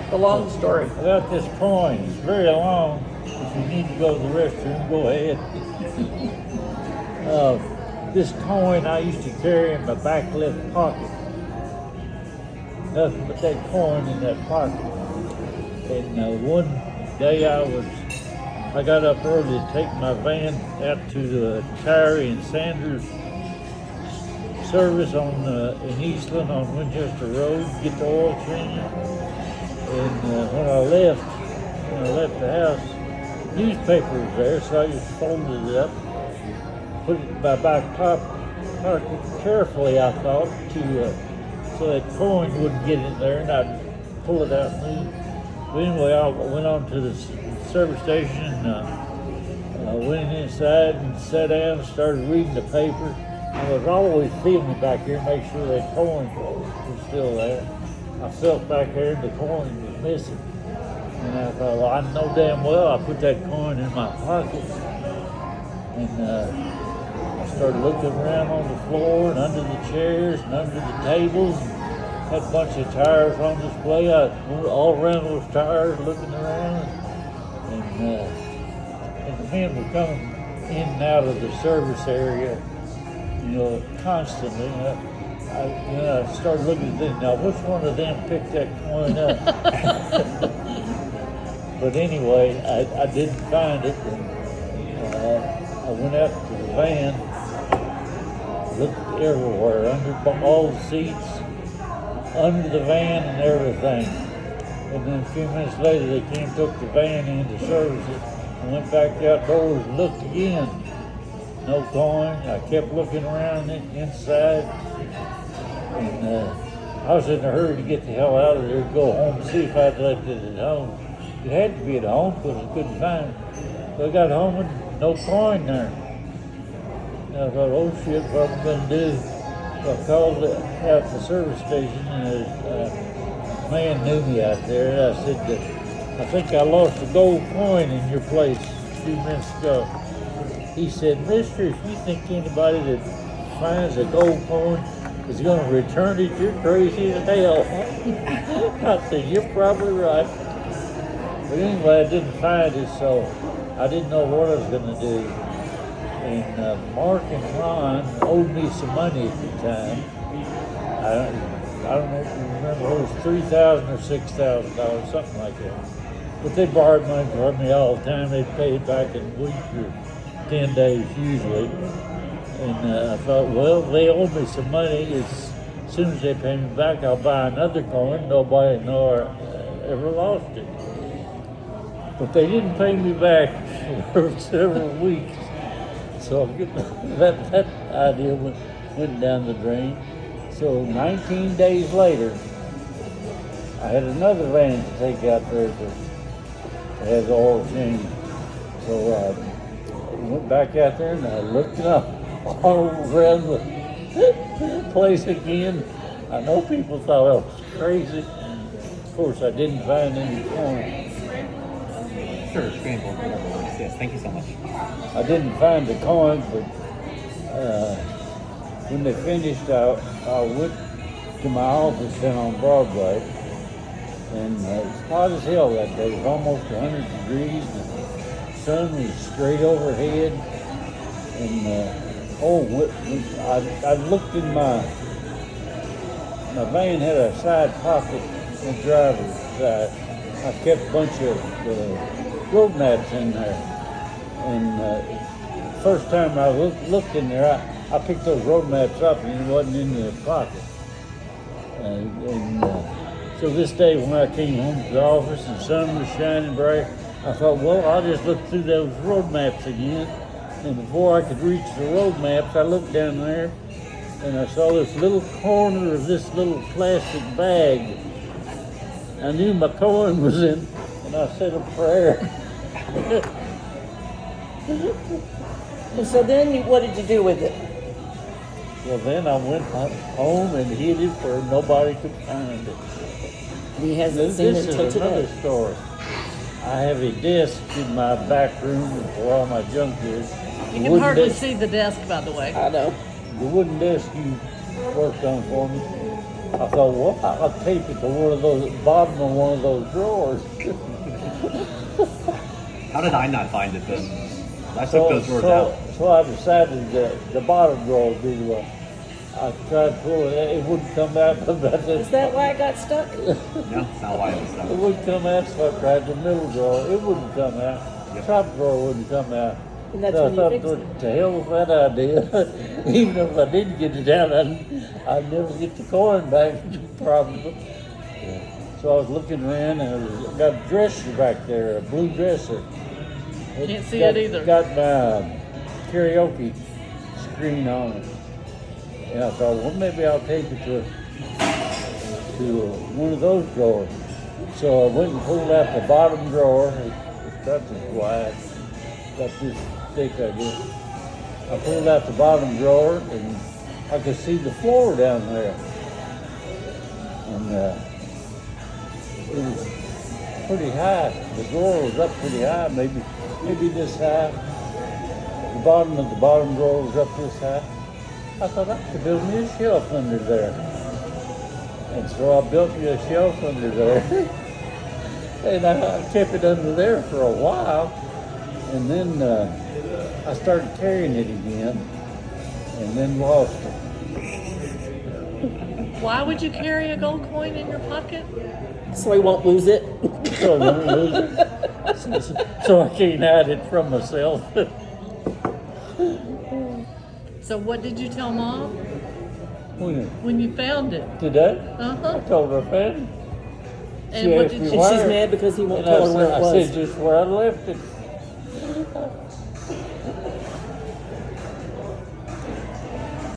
the long story. About this coin, it's very long. If you need to go to the restroom, go ahead. This coin I used to carry in my back left pocket. Nothing but that coin in that pocket. And one day I got up early to take my van out to the Tyree and Sanders service in Eastland on Winchester Road, get the oil change. And when I left the house, newspaper was there, so I just folded it up, put it in my back pocket carefully, I thought, so that coin wouldn't get in there, and I'd pull it out and move. But anyway, I went on to the service station, and went inside and sat down and started reading the paper. I was always feeling back here, make sure that coin was still there. I felt back there and the coin was missing. And I thought, well, I know damn well I put that coin in my pocket. And I started looking around on the floor and under the chairs and under the tables. And had a bunch of tires on display. I went all around those tires looking around. And the men were coming in and out of the service area, constantly. I started looking at them. Now, which one of them picked that coin up? But anyway, I didn't find it. And, I went out to the van, looked everywhere, under all the seats, under the van and everything. And then a few minutes later, they came, took the van in to service it, and went back outdoors and looked again. No coin. I kept looking around inside, and I was in a hurry to get the hell out of there, go home, see if I'd left it at home. It had to be at home because I couldn't find it. So I got home and no coin there. And I thought, oh shit, what am I going to do? So I called out the service station, and a man knew me out there, and I said, I think I lost a gold coin in your place a few minutes ago. He said, mister, if you think anybody that finds a gold coin is going to return it, you're crazy as hell. I said, you're probably right. But anyway, I didn't find it, so I didn't know what I was going to do. And Mark and Ron owed me some money at the time. I don't know if you remember, it was $3,000 or $6,000, something like that. But they borrowed money from me all the time. They'd pay it back in weeks or 10 days usually. And I thought, well, they owe me some money. As soon as they pay me back, I'll buy another coin. Nobody know I ever lost it. But they didn't pay me back for several weeks. So that idea went down the drain. So 19 days later, I had another van to take out there to have the oil changed. So I went back out there and I looked up all around the place again. I know people thought I was crazy. Of course, I didn't find any coin. Sure, scrambled. Yes, thank you so much. I didn't find the coin, but when they finished, I went to my office down on Broadway, and it was hot as hell that day. It was almost 100 degrees. The sun was straight overhead, and I looked in my van had a side pocket in the driver's side. I kept a bunch of road maps in there. And first time I looked in there, I picked those road maps up and it wasn't in the pocket. So this day when I came home to the office and the sun was shining bright, I thought, well, I'll just look through those road maps again. And before I could reach the road maps, I looked down there and I saw this little corner of this little plastic bag. I knew my coin was in, and I said a prayer. And so then what did you do with it? Well, then I went home and hid it where nobody could find it. He hasn't seen it till This is today. another story. I have a desk in my back room where all my junk is. You can hardly see the desk, by the way. I know. The wooden desk you worked on for me. I thought, well, I'll tape it to one of those, bottom of one of those drawers. How did I not find it then? I took those drawers out. So I decided that the bottom drawer would be the one. I tried to pull it, it wouldn't come out. Is that why it got stuck? No, it's not why it was It stuck. wouldn't come out, so I tried the middle drawer. It wouldn't come out. The top drawer wouldn't come out. And that's So when I you thought, fixed "What it. the hell was that idea?" Even if I didn't get it out, I'd never get the coin back, probably. So I was looking around and I got a dresser back there, a blue dresser. Can't see got, it either. Got my karaoke screen on it. And I thought, well, maybe I'll tape it to one of those drawers. So I went and pulled out the bottom drawer. It's about this wide, about this thick, I guess. I pulled out the bottom drawer and I could see the floor down there. And it was pretty high. The drawer was up pretty high, maybe this high. The bottom of the bottom drawer was up this high. I thought I could build me a shelf under there. And so I built me a shelf under there. And I kept it under there for a while. And then I started carrying it again and then lost it. Why would you carry a gold coin in your pocket? So he won't lose it. So I won't lose it. So I can't hide it from myself. So what did you tell Mom When when you found it? today, I Uh-huh. told her friend. And what asked did me you And why. she's mad because he won't And tell her where it I was. said just where I left it.